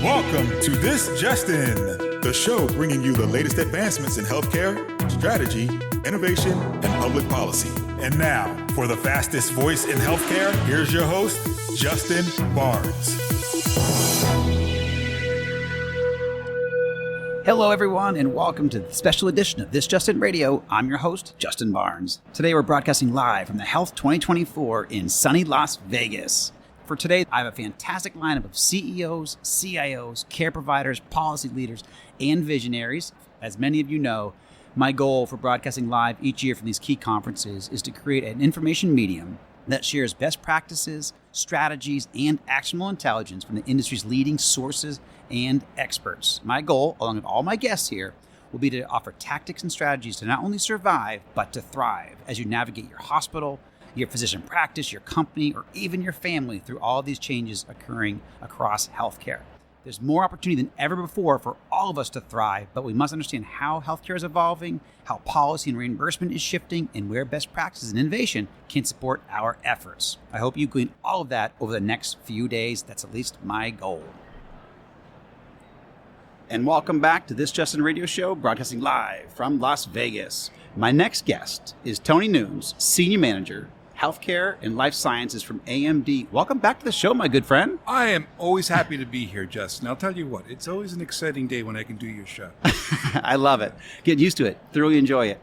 Welcome to This Just In, the show bringing you the latest advancements in healthcare, strategy, innovation, and public policy. And now, for the fastest voice in healthcare, here's your host, Justin Barnes. Hello, everyone, and welcome to the special edition of This Just In Radio. I'm your host, Justin Barnes. Today, we're broadcasting live from the Health 2024 in sunny Las Vegas. For today, I have a fantastic lineup of CEOs, CIOs, care providers, policy leaders, and visionaries. As many of you know, my goal for broadcasting live each year from these key conferences is to create an information medium that shares best practices, strategies, and actionable intelligence from the industry's leading sources and experts. My goal, along with all my guests here, will be to offer tactics and strategies to not only survive, but to thrive as you navigate your hospital, your physician practice, your company, or even your family through all of these changes occurring across healthcare. There's more opportunity than ever before for all of us to thrive, but we must understand how healthcare is evolving, how policy and reimbursement is shifting, and where best practices and innovation can support our efforts. I hope you glean all of that over the next few days. That's at least my goal. And welcome back to This Justin Radio Show, broadcasting live from Las Vegas. My next guest is Tony Nunes, Senior Manager, Healthcare and Life Sciences from AMD. Welcome back to the show, my good friend. I am always happy to be here, Justin. I'll tell you what, it's always an exciting day when I can do your show. I love it. Getting used to it. Thoroughly enjoy it.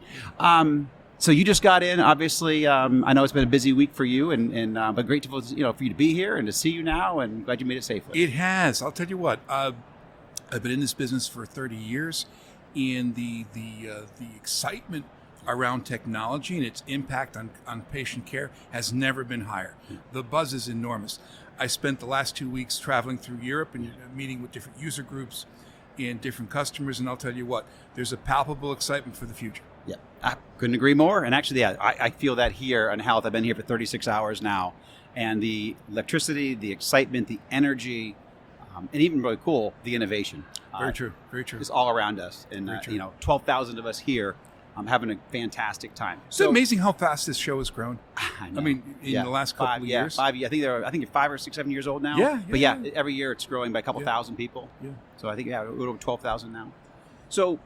So you just got in, obviously. I know it's been a busy week for you, but great to, for you to be here and to see you now, and glad you made it safely. It has. I'll tell you what, I've been in this business for 30 years, and the excitement around technology and its impact on patient care has never been higher. The buzz is enormous. I spent the last 2 weeks traveling through Europe and meeting with different user groups and different customers, and I'll tell you what, there's a palpable excitement for the future. Yeah, I couldn't agree more. And actually, yeah, I feel that here in health. I've been here for 36 hours now, and the electricity, the excitement, the energy, and even really cool, the innovation. Very true. Is all around us. And, 12,000 of us here having a fantastic time. It's amazing how fast this show has grown. I know. I mean, in the last couple of years. 5 years. I think you're 5 or 6, 7 years old now. Yeah. Every year it's growing by a couple thousand people. Yeah. So I think, we're over 12,000 now. So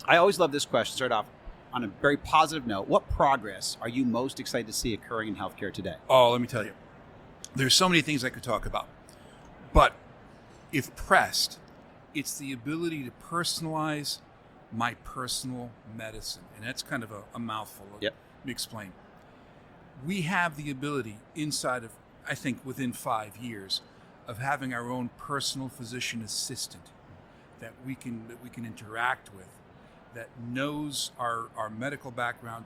I always love this question, start off on a very positive note. What progress are you most excited to see occurring in healthcare today? Oh, let me tell you. There's so many things I could talk about. But if pressed, it's the ability to personalize my personal medicine. And that's kind of a mouthful. Yep. Let me explain. We have the ability inside of, I think, within 5 years, of having our own personal physician assistant that we can interact with, that knows our medical background,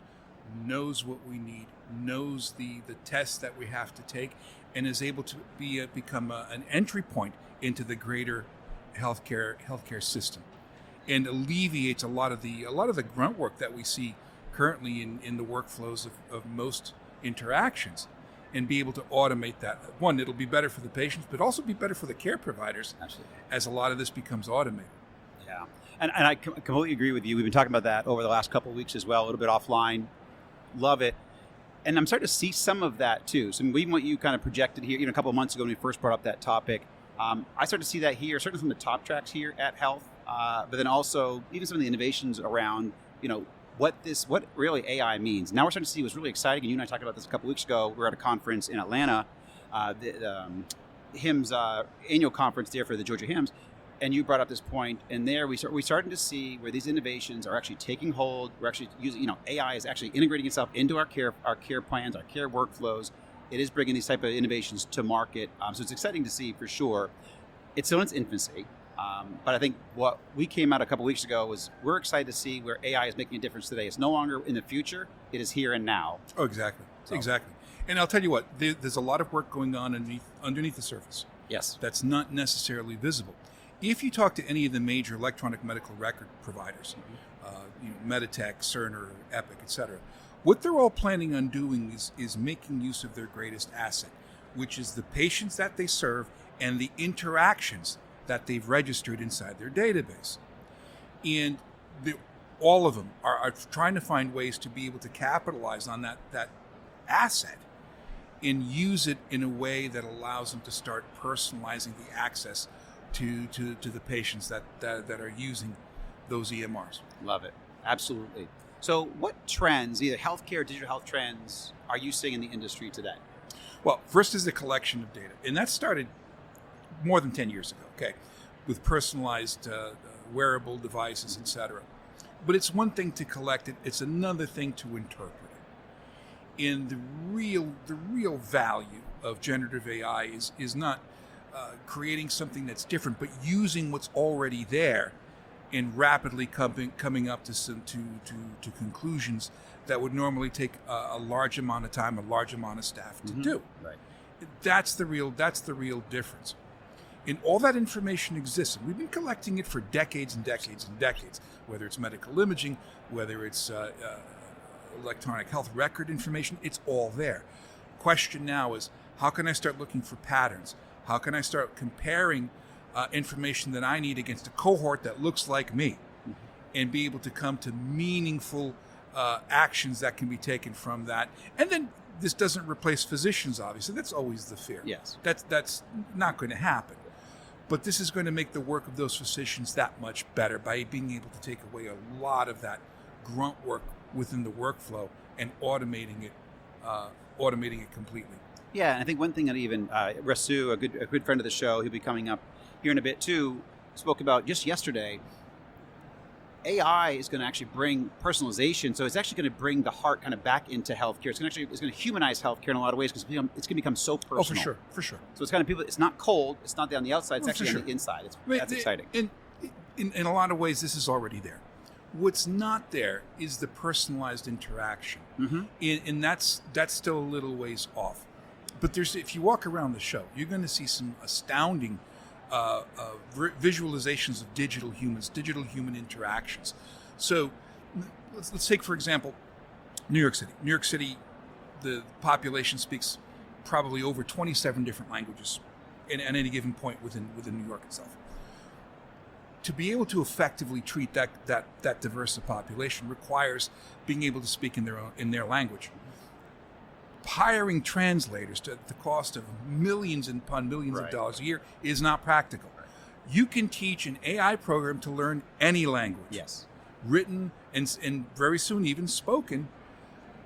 knows what we need, knows the tests that we have to take, and is able to become an entry point into the greater healthcare system, and alleviates a lot of the grunt work that we see currently in the workflows of most interactions, and be able to automate that. One, it'll be better for the patients, but also be better for the care providers. Absolutely. As a lot of this becomes automated. Yeah, and I completely agree with you. We've been talking about that over the last couple of weeks as well, a little bit offline. Love it. And I'm starting to see some of that too. So even what you kind of projected here, a couple of months ago when we first brought up that topic, I started to see that here, certainly from the top tracks here at Health, but then also even some of the innovations around, what really AI means. Now we're starting to see what's really exciting, and you and I talked about this a couple of weeks ago. We were at a conference in Atlanta, the HIMSS annual conference there for the Georgia HIMSS, and you brought up this point, and there we're starting to see where these innovations are actually taking hold. We're actually using, AI is actually integrating itself into our care plans, our care workflows. It is bringing these type of innovations to market. So it's exciting to see for sure. It's still in its infancy. But I think what we came out a couple weeks ago was we're excited to see where AI is making a difference today. It's no longer in the future. It is here and now. Oh, exactly. Exactly. And I'll tell you what, there's a lot of work going on underneath the surface. Yes. That's not necessarily visible. If you talk to any of the major electronic medical record providers, Meditech, Cerner, Epic, etc., what they're all planning on doing is making use of their greatest asset, which is the patients that they serve and the interactions that they've registered inside their database. And all of them are trying to find ways to be able to capitalize on that asset and use it in a way that allows them to start personalizing the access to the patients that are using those EMRs. Love it. Absolutely. So what trends, either healthcare or digital health trends, are you seeing in the industry today? Well, first is the collection of data. And that started more than 10 years ago, okay, with personalized wearable devices, etc. But it's one thing to collect it. It's another thing to interpret it. And the real value of generative AI is not creating something that's different, but using what's already there and rapidly coming up to conclusions that would normally take a large amount of time, a large amount of staff to do. Right. That's the real difference. And all that information exists, and we've been collecting it for decades and decades and decades, whether it's medical imaging, whether it's electronic health record information, it's all there. Question now is, how can I start looking for patterns? How can I start comparing information that I need against a cohort that looks like me, and be able to come to meaningful actions that can be taken from that? And then this doesn't replace physicians, obviously. That's always the fear. Yes. That's not going to happen. But this is going to make the work of those physicians that much better by being able to take away a lot of that grunt work within the workflow and automating it completely. Yeah, and I think one thing that even Rasu, a good friend of the show, he'll be coming up here in a bit too, spoke about just yesterday. AI is going to actually bring personalization, so it's actually going to bring the heart kind of back into healthcare. It's going to humanize healthcare in a lot of ways because it's going to become so personal. Oh, for sure. So it's kind of people. It's not cold. It's not on the outside. It's actually on the inside. That's exciting. In a lot of ways, this is already there. What's not there is the personalized interaction, and that's still a little ways off. But if you walk around the show, you're going to see some astounding visualizations of digital human interactions. So let's take, for example, New York City. New York City, the population speaks probably over 27 different languages at any given point within New York itself. To be able to effectively treat that diverse population requires being able to speak in their language. Hiring translators at the cost of millions upon millions of dollars a year is not practical. You can teach an AI program to learn any language, yes, written and very soon even spoken,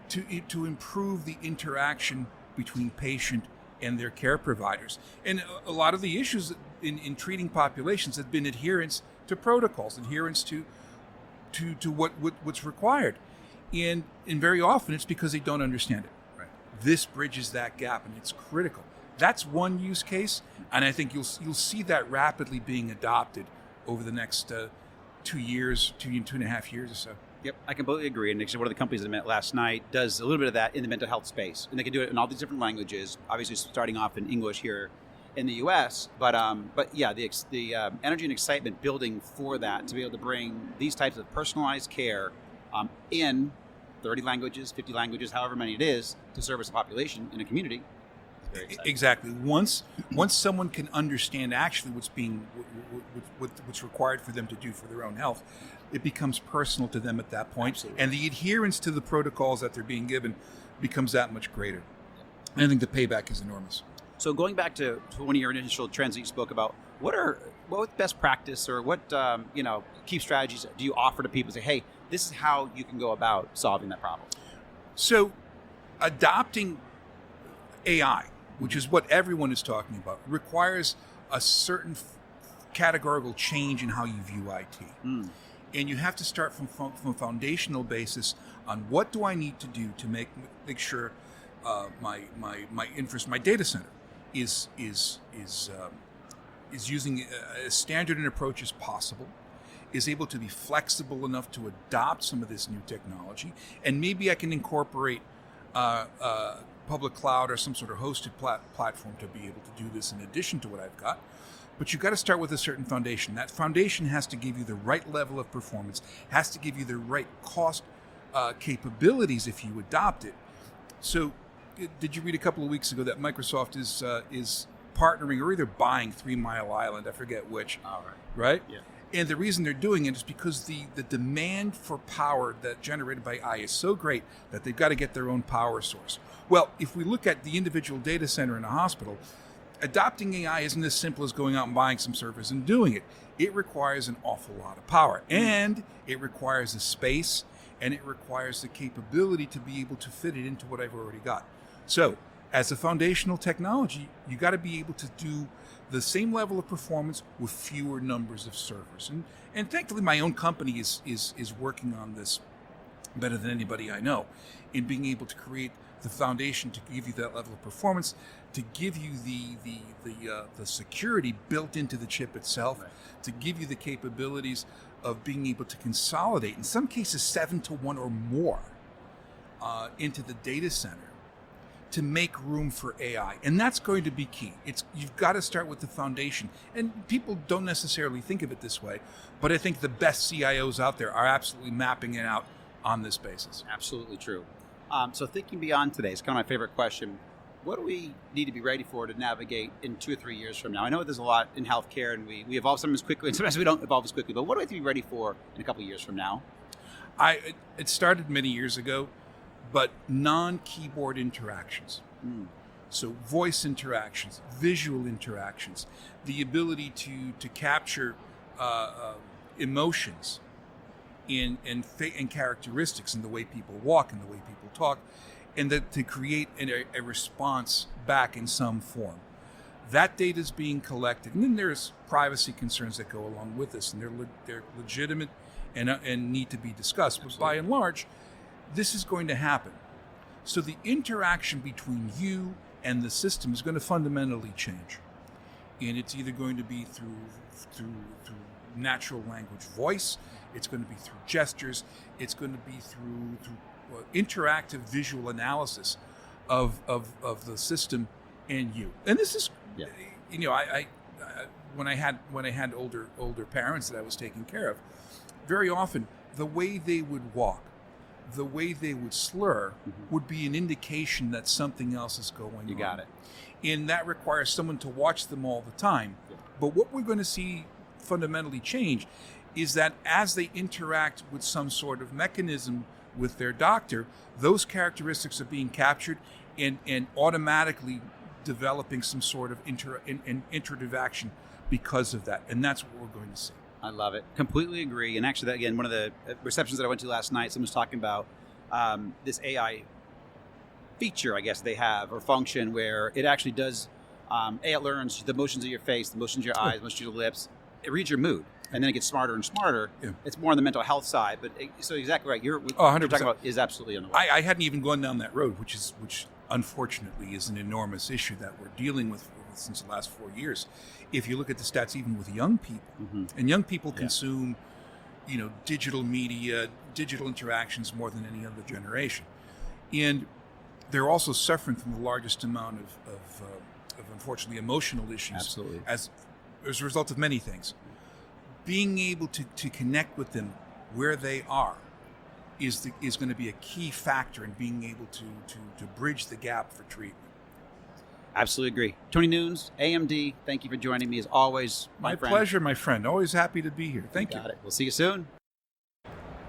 to improve the interaction between patient and their care providers. And a lot of the issues in treating populations have been adherence to protocols, adherence to what's required, and very often it's because they don't understand it. This bridges that gap, and it's critical. That's one use case, and I think you'll see that rapidly being adopted over the next 2 years, 2.5 years or so. Yep, I completely agree. And actually, one of the companies that I met last night does a little bit of that in the mental health space, and they can do it in all these different languages. Obviously, starting off in English here in the U.S., but yeah, the energy and excitement building for that to be able to bring these types of personalized care in 30 languages, 50 languages, however many it is, to service a population in a community. Very exciting. Exactly. Once someone can understand actually what's required for them to do for their own health, it becomes personal to them at that point. Absolutely. And the adherence to the protocols that they're being given becomes that much greater. And I think the payback is enormous. So going back to one of your initial trends that you spoke about, what best practice or what key strategies do you offer to people? Say, hey, this is how you can go about solving that problem. So adopting AI, which is what everyone is talking about, requires a certain categorical change in how you view IT. And you have to start from a foundational basis on what do I need to do to make sure my data center is using as standard an approach as possible, is able to be flexible enough to adopt some of this new technology, and maybe I can incorporate public cloud or some sort of hosted platform to be able to do this in addition to what I've got. But you've got to start with a certain foundation. That foundation has to give you the right level of performance, has to give you the right cost capabilities if you adopt it. So did you read a couple of weeks ago that Microsoft is partnering or either buying 3 Mile Island? I forget which. All right? Yeah. And the reason they're doing it is because the demand for power that generated by AI is so great that they've got to get their own power source. Well, if we look at the individual data center in a hospital, adopting AI isn't as simple as going out and buying some servers and doing it. It requires an awful lot of power, and it requires the space, and it requires the capability to be able to fit it into what I've already got. So, as a foundational technology, you got to be able to do the same level of performance with fewer numbers of servers. And thankfully, my own company is working on this better than anybody I know, in being able to create the foundation to give you that level of performance, to give you the security built into the chip itself, right, to give you the capabilities of being able to consolidate, in some cases 7 to 1 or more, into the data center, to make room for AI. And that's going to be key. You've got to start with the foundation. And people don't necessarily think of it this way, but I think the best CIOs out there are absolutely mapping it out on this basis. Absolutely true. So thinking beyond today, it's kind of my favorite question. What do we need to be ready for to navigate in 2 or 3 years from now? I know there's a lot in healthcare, and we evolve sometimes quickly, and sometimes we don't evolve as quickly, but what do we have to be ready for in a couple of years from now? It started many years ago, but non-keyboard interactions. So voice interactions, visual interactions, the ability to capture emotions in characteristics in the way people walk and the way people talk, and to create a response back in some form. That data is being collected, and then there's privacy concerns that go along with this, and they're legitimate and need to be discussed. But by and large, this is going to happen. So the interaction between you and the system is going to fundamentally change, and it's either going to be through natural language voice, it's going to be through gestures, it's going to be through interactive visual analysis of the system and you. And this is, I when I had older parents that I was taking care of, very often the way they would walk, the way they would slur, would be an indication that something else is going on. You got it. And that requires someone to watch them all the time. Yeah. But what we're going to see fundamentally change is that as they interact with some sort of mechanism with their doctor, those characteristics are being captured and automatically developing some sort of iterative action because of that. And that's what we're going to see. I love it. Completely agree. And actually, again, one of the receptions that I went to last night, someone was talking about this AI feature, I guess they have, or function, where it actually does, it learns the motions of your face, the motions of your eyes, the motions of your lips. It reads your mood. And then it gets smarter and smarter. Yeah. It's more on the mental health side. But so exactly right. What you're talking about is absolutely on the way. I hadn't even gone down that road, which unfortunately is an enormous issue that we're dealing with since the last 4 years. If you look at the stats, even with young people, and young people consume, digital media, digital interactions more than any other generation, and they're also suffering from the largest amount of unfortunately emotional issues. Absolutely. As a result of many things. Being able to connect with them where they are is going to be a key factor in being able to bridge the gap for treatment. Absolutely agree. Tony Nunes, AMD, thank you for joining me as always. My pleasure, my friend. Always happy to be here. Thank you. Got it. We'll see you soon.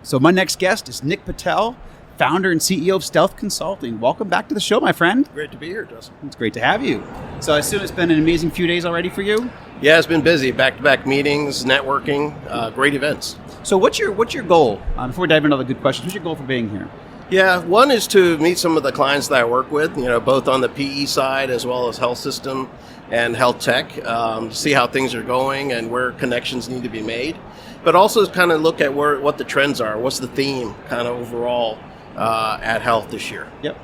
So my next guest is Nick Patel, founder and CEO of Stealth Consulting. Welcome back to the show, my friend. Great to be here, Justin. It's great to have you. So I assume it's been an amazing few days already for you? Yeah, it's been busy. Back-to-back meetings, networking, great events. So what's your goal? Before we dive into the good questions, what's your goal for being here? Yeah, one is to meet some of the clients that I work with, both on the PE side as well as health system and health tech, see how things are going and where connections need to be made. But also kind of look at what the trends are, what's the theme kind of overall at health this year. Yep.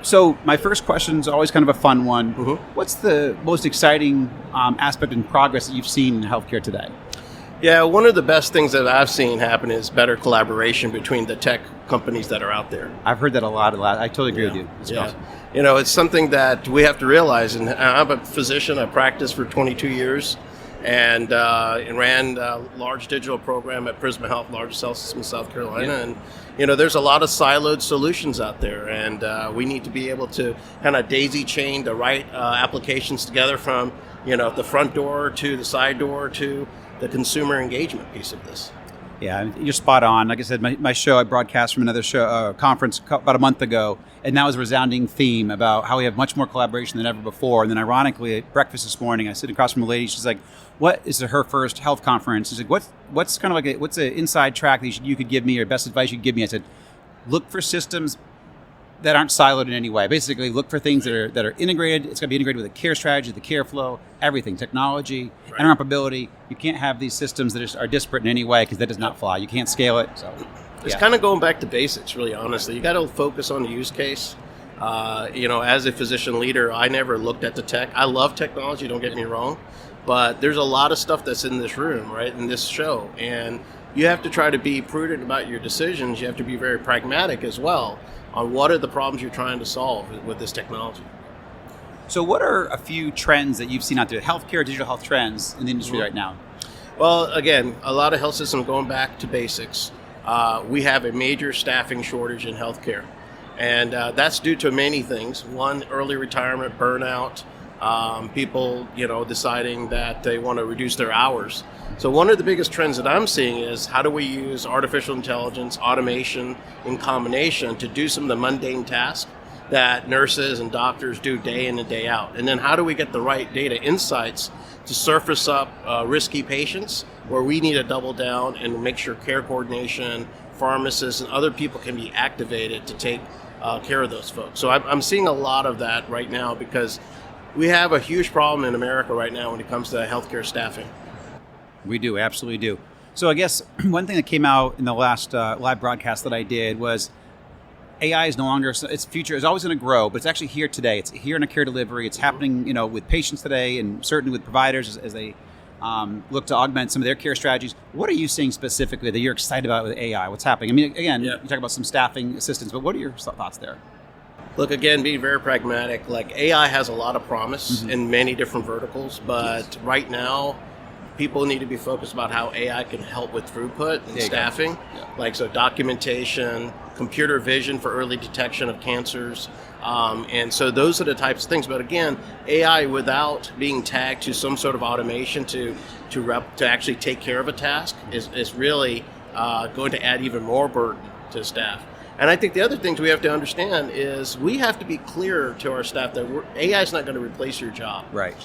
So my first question is always kind of a fun one. What's the most exciting aspect and progress that you've seen in healthcare today? Yeah, one of the best things that I've seen happen is better collaboration between the tech companies that are out there. I've heard that a lot. I totally agree with you. It's awesome. It's something that we have to realize. And I'm a physician. I practiced for 22 years and ran a large digital program at Prisma Health, largest health system in South Carolina. Yeah. And there's a lot of siloed solutions out there, and we need to be able to kind of daisy chain the right applications together from the front door to the side door to the consumer engagement piece of this. Yeah, you're spot on. Like I said, my show, I broadcast from another show conference about a month ago, and that was a resounding theme about how we have much more collaboration than ever before. And then ironically, at breakfast this morning, I sit across from a lady, she's like, what is her first health conference? She's like, what's kind of like, what's an inside track that you could give me, or best advice you could give me? I said, look for systems that aren't siloed in any way. Basically, look for things that are integrated. It's going to be integrated with the care strategy, the care flow, everything, technology, interoperability. You can't have these systems that are disparate in any way, because that does not fly. You can't scale it. So it's kind of going back to basics, really, honestly. You got to focus on the use case. As a physician leader, I never looked at the tech. I love technology, don't get me wrong, but there's a lot of stuff that's in this room, right, in this show, and you have to try to be prudent about your decisions. You have to be very pragmatic as well on what are the problems you're trying to solve with this technology. So what are a few trends that you've seen out there, healthcare, digital health trends in the industry right now? Well, again, a lot of health systems going back to basics. We have a major staffing shortage in healthcare, and that's due to many things. One, early retirement, burnout, people, deciding that they want to reduce their hours. So one of the biggest trends that I'm seeing is how do we use artificial intelligence, automation in combination to do some of the mundane tasks that nurses and doctors do day in and day out? And then how do we get the right data insights to surface up risky patients where we need to double down and make sure care coordination, pharmacists, and other people can be activated to take care of those folks. So I'm seeing a lot of that right now, because we have a huge problem in America right now when it comes to healthcare staffing. We do, absolutely do. So I guess one thing that came out in the last live broadcast that I did was AI is no longer, its future is always going to grow, but it's actually here today. It's here in a care delivery. It's happening, with patients today, and certainly with providers as they look to augment some of their care strategies. What are you seeing specifically that you're excited about with AI? What's happening? I mean, again, you talk about some staffing assistance, but what are your thoughts there? Look, again, being very pragmatic, like AI has a lot of promise in many different verticals, but right now, people need to be focused about how AI can help with throughput and staffing. So documentation, computer vision for early detection of cancers. And so those are the types of things. But again, AI without being tagged to some sort of automation to actually take care of a task is really going to add even more burden to staff. And I think the other things we have to understand is we have to be clear to our staff that AI is not going to replace your job. Right.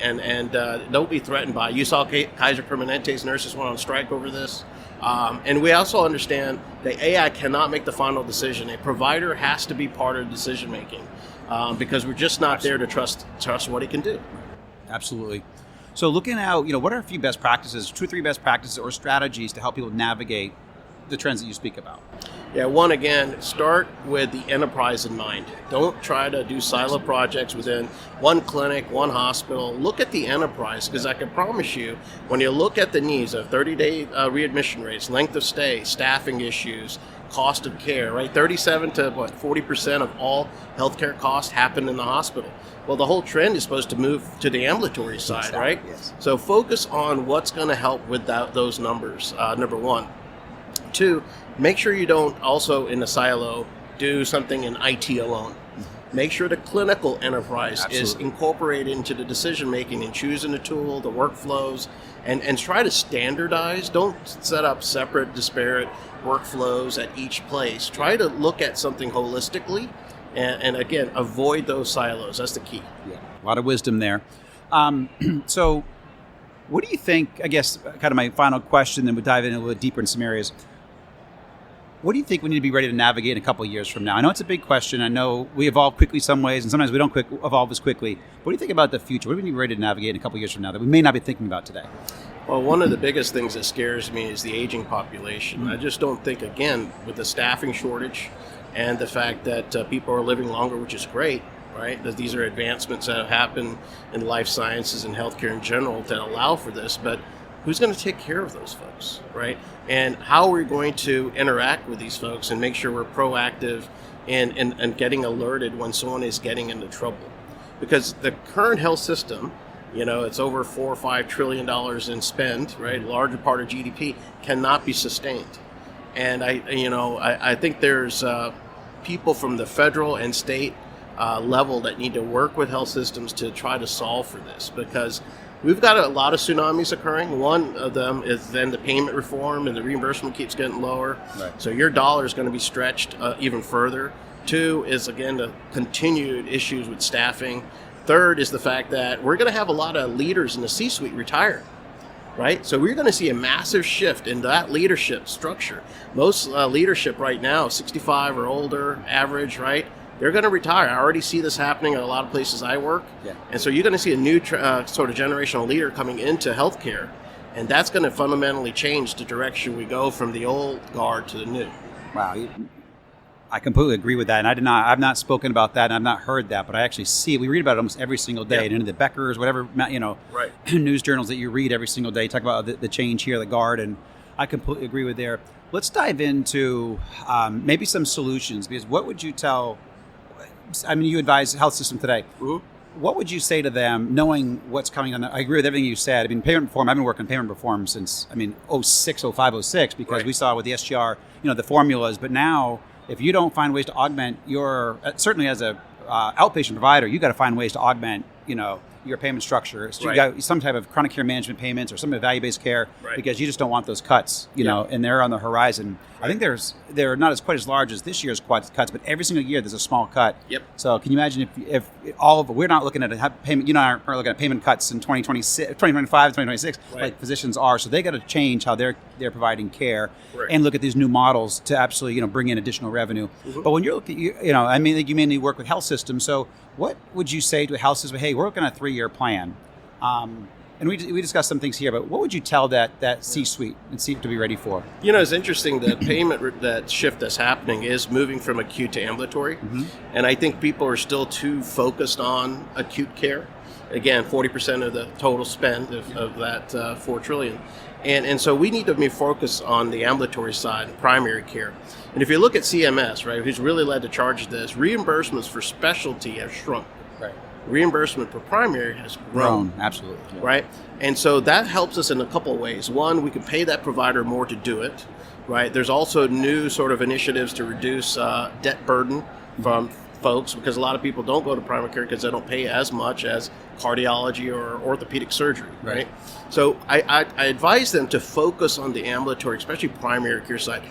And don't be threatened by it. You saw Kaiser Permanente's nurses went on strike over this. And we also understand that AI cannot make the final decision. A provider has to be part of decision making because we're just not there to trust what he can do. Absolutely. So looking out, what are a few best practices, 2 or 3 best practices or strategies to help people navigate the trends that you speak about? Yeah, one, again, start with the enterprise in mind. Don't try to do silo projects within one clinic, one hospital. Look at the enterprise, because I can promise you, when you look at the needs of 30-day readmission rates, length of stay, staffing issues, cost of care, right? 37 to 40% of all healthcare costs happen in the hospital. Well, the whole trend is supposed to move to the ambulatory side, right? Yes. So focus on what's going to help with those numbers, number one. 2, make sure you don't also in the silo do something in IT alone. Make sure the clinical enterprise is incorporated into the decision making and choosing the tool, the workflows, and try to standardize. Don't set up separate, disparate workflows at each place. Try to look at something holistically and again, avoid those silos. That's the key. Yeah, a lot of wisdom there. So what do you think, I guess, kind of my final question, then we'll dive in a little deeper in some areas. What do you think we need to be ready to navigate in a couple of years from now? I know it's a big question. I know we evolve quickly some ways, and sometimes we don't evolve as quickly. What do you think about the future? What do we need to be ready to navigate in a couple of years from now that we may not be thinking about today? Well, one of the biggest things that scares me is the aging population. I just don't think, again, with the staffing shortage and the fact that people are living longer, which is great, right? That these are advancements that have happened in life sciences and healthcare in general that allow for this, but who's going to take care of those folks, right? And how are we going to interact with these folks and make sure we're proactive and getting alerted when someone is getting into trouble? Because the current health system, it's over $4 or $5 trillion in spend, right? A larger part of GDP cannot be sustained. And I think there's people from the federal and state level that need to work with health systems to try to solve for this, because we've got a lot of tsunamis occurring. One of them is then the payment reform, and the reimbursement keeps getting lower. Right. So your dollar is going to be stretched even further. Two is, again, the continued issues with staffing. Third is the fact that we're going to have a lot of leaders in the C-suite retire, right? So we're going to see a massive shift in that leadership structure. Most leadership right now, 65 or older, average, right? They're going to retire. I already see this happening at a lot of places I work. Yeah. And so you're going to see a new sort of generational leader coming into healthcare, and that's going to fundamentally change the direction we go from the old guard to the new. Wow. I completely agree with that. And I've not spoken about that, and I've not heard that, but I actually see it. We read about it almost every single day. Yeah. And in the Beckers, whatever, Right. news journals that you read every single day, talk about the change here, the guard, and I completely agree with there. Let's dive into maybe some solutions, because what would you tell, you advise health system today. Mm-hmm. What would you say to them, knowing what's coming on? I agree with everything you said. Payment reform, I've been working payment reform since, 06, 05, 06, because Right. we saw with the SGR, the formulas. But now, if you don't find ways to augment your, certainly as a outpatient provider, you got to find ways to augment, your payment structure. So Right. you got some type of chronic care management payments or some type of value-based care, Right. because you just don't want those cuts, and they're on the horizon. I think they're not as quite as large as this year's cuts, but every single year there's a small cut. Yep. So can you imagine if all of we're not looking at a payment, aren't looking at payment cuts in 2026, 2025, 2026, Right. like physicians are. So they got to change how they're providing care Right. and look at these new models to absolutely, bring in additional revenue. Mm-hmm. But when you're looking, you mainly work with health systems. So what would you say to a health system? Hey, we're looking at a 3-year plan. And we discussed some things here, but what would you tell that C-suite and see to be ready for? It's interesting that that shift that's happening is moving from acute to ambulatory. Mm-hmm. And I think people are still too focused on acute care. Again, 40% of the total spend of that $4 trillion. And so we need to be focused on the ambulatory side, primary care. And if you look at CMS, right, who's really led the charge of this, reimbursements for specialty have shrunk. Right. Reimbursement for primary has grown. Absolutely. Yeah. Right? And so that helps us in a couple of ways. One, we can pay that provider more to do it, right? There's also new sort of initiatives to reduce debt burden from folks, because a lot of people don't go to primary care because they don't pay as much as cardiology or orthopedic surgery, right? So I advise them to focus on the ambulatory, especially primary care side.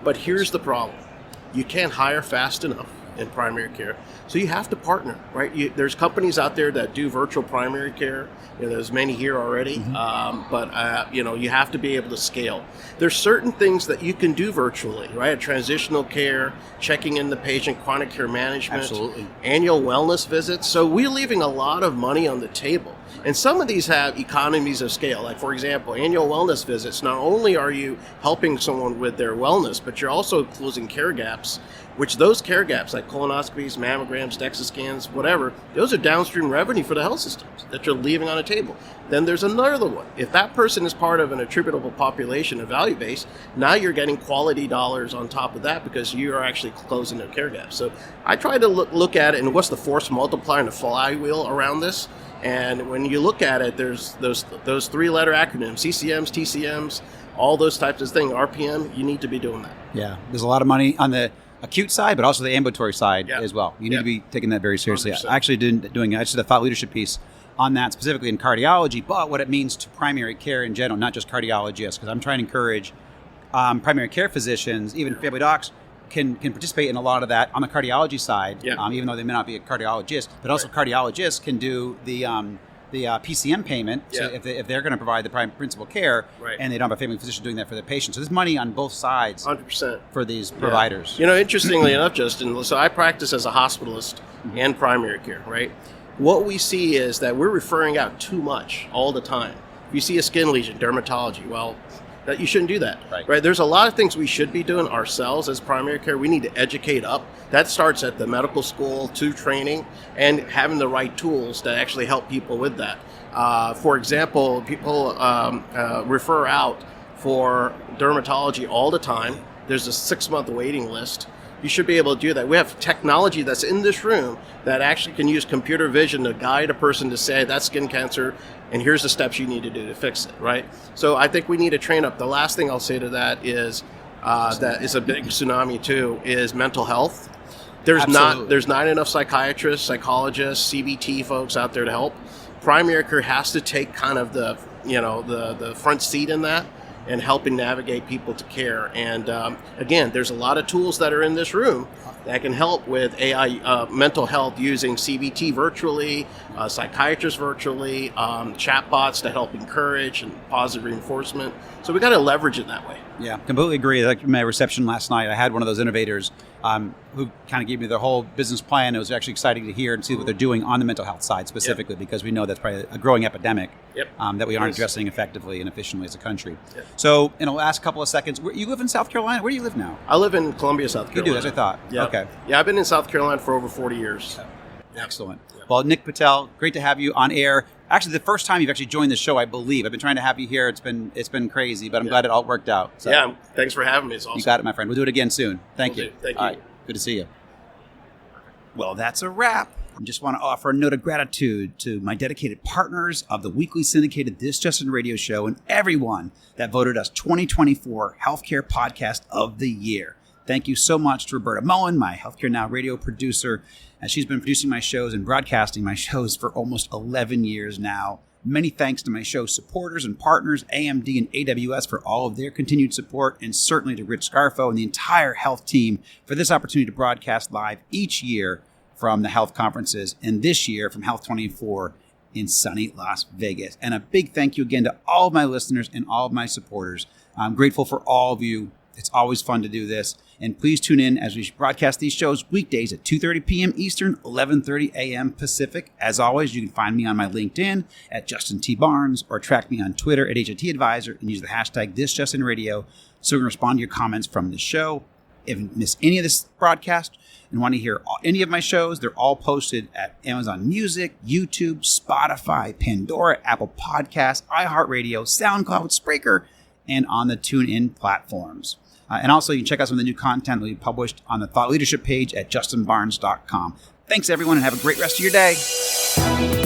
But here's the problem. You can't hire fast enough in primary care. So you have to partner, right? There's companies out there that do virtual primary care. There's many here already, but you have to be able to scale. There's certain things that you can do virtually, right? Transitional care, checking in the patient, chronic care management, Absolutely. annual wellness visits. So we're leaving a lot of money on the table. And some of these have economies of scale. Like, for example, annual wellness visits. Not only are you helping someone with their wellness, but you're also closing care gaps, which those care gaps, like colonoscopies, mammograms, DEXA scans, whatever, those are downstream revenue for the health systems that you're leaving on the table. Then there's another one. If that person is part of an attributable population, a value base, now you're getting quality dollars on top of that because you are actually closing their care gaps. So I try to look at it, and what's the force multiplier and the flywheel around this? And when you look at it, there's those 3-letter acronyms, CCMs, TCMs, all those types of things, RPM, you need to be doing that. Yeah, there's a lot of money on the acute side, but also the ambulatory side as well. You need to be taking that very seriously. 100%. I actually I just did a thought leadership piece on that specifically in cardiology, but what it means to primary care in general, not just cardiologists, because I'm trying to encourage primary care physicians, even family docs, can participate in a lot of that on the cardiology side, even though they may not be a cardiologist, but also cardiologists can do the PCM payment, so if they're going to provide the principal care, and they don't have a family physician doing that for their patients. So there's money on both sides 100%. for these providers. Interestingly enough, Justin, so I practice as a hospitalist and primary care, right? What we see is that we're referring out too much all the time. If you see a skin lesion, dermatology, well, that you shouldn't do that, right? There's a lot of things we should be doing ourselves as primary care. We need to educate up. That starts at the medical school to training and having the right tools to actually help people with that. For example, people refer out for dermatology all the time. There's a 6-month waiting list. You should be able to do that. We have technology that's in this room that actually can use computer vision to guide a person to say that's skin cancer, and here's the steps you need to do to fix it, right? So I think we need to train up. The last thing I'll say to that is that is a big tsunami too, is mental health. There's not enough psychiatrists, psychologists, CBT folks out there to help. Primary care has to take kind of the front seat in that and helping navigate people to care. And again, there's a lot of tools that are in this room that can help with AI mental health using CBT virtually, psychiatrists virtually, chatbots to help encourage and positive reinforcement. So we got to leverage it that way. Yeah, completely agree. Like my reception last night, I had one of those innovators who kind of gave me their whole business plan. It was actually exciting to hear and see what they're doing on the mental health side specifically, because we know that's probably a growing epidemic that we aren't addressing effectively and efficiently as a country. Yep. So in the last couple of seconds, you live in South Carolina? Where do you live now? I live in Columbia, South Carolina. You do, as I thought. Yep. Okay. Yeah, I've been in South Carolina for over 40 years. Yep. Excellent. Yep. Well, Nick Patel, great to have you on air. Actually, the first time you've actually joined the show, I believe. I've been trying to have you here. It's been crazy, but I'm glad it all worked out. So. Yeah, thanks for having me. It's awesome. You got it, my friend. We'll do it again soon. Thank you. Thank you. All right. Good to see you. Well, that's a wrap. I just want to offer a note of gratitude to my dedicated partners of the weekly syndicated This Justin Radio Show and everyone that voted us 2024 Healthcare Podcast of the Year. Thank you so much to Roberta Mullen, my Healthcare Now radio producer, as she's been producing my shows and broadcasting my shows for almost 11 years now. Many thanks to my show supporters and partners, AMD and AWS, for all of their continued support, and certainly to Rich Scarfo and the entire health team for this opportunity to broadcast live each year from the health conferences, and this year from Health 24 in sunny Las Vegas. And a big thank you again to all of my listeners and all of my supporters. I'm grateful for all of you. It's always fun to do this. And please tune in as we broadcast these shows weekdays at 2:30 p.m. Eastern, 11:30 a.m. Pacific. As always, you can find me on my LinkedIn at Justin T. Barnes, or track me on Twitter at HLT Advisor and use the hashtag ThisJustinRadio so we can respond to your comments from the show. If you miss any of this broadcast and want to hear any of my shows, they're all posted at Amazon Music, YouTube, Spotify, Pandora, Apple Podcasts, iHeartRadio, SoundCloud, Spreaker, and on the TuneIn platforms. And also, you can check out some of the new content that we published on the Thought Leadership page at justinbarnes.com. Thanks, everyone, and have a great rest of your day.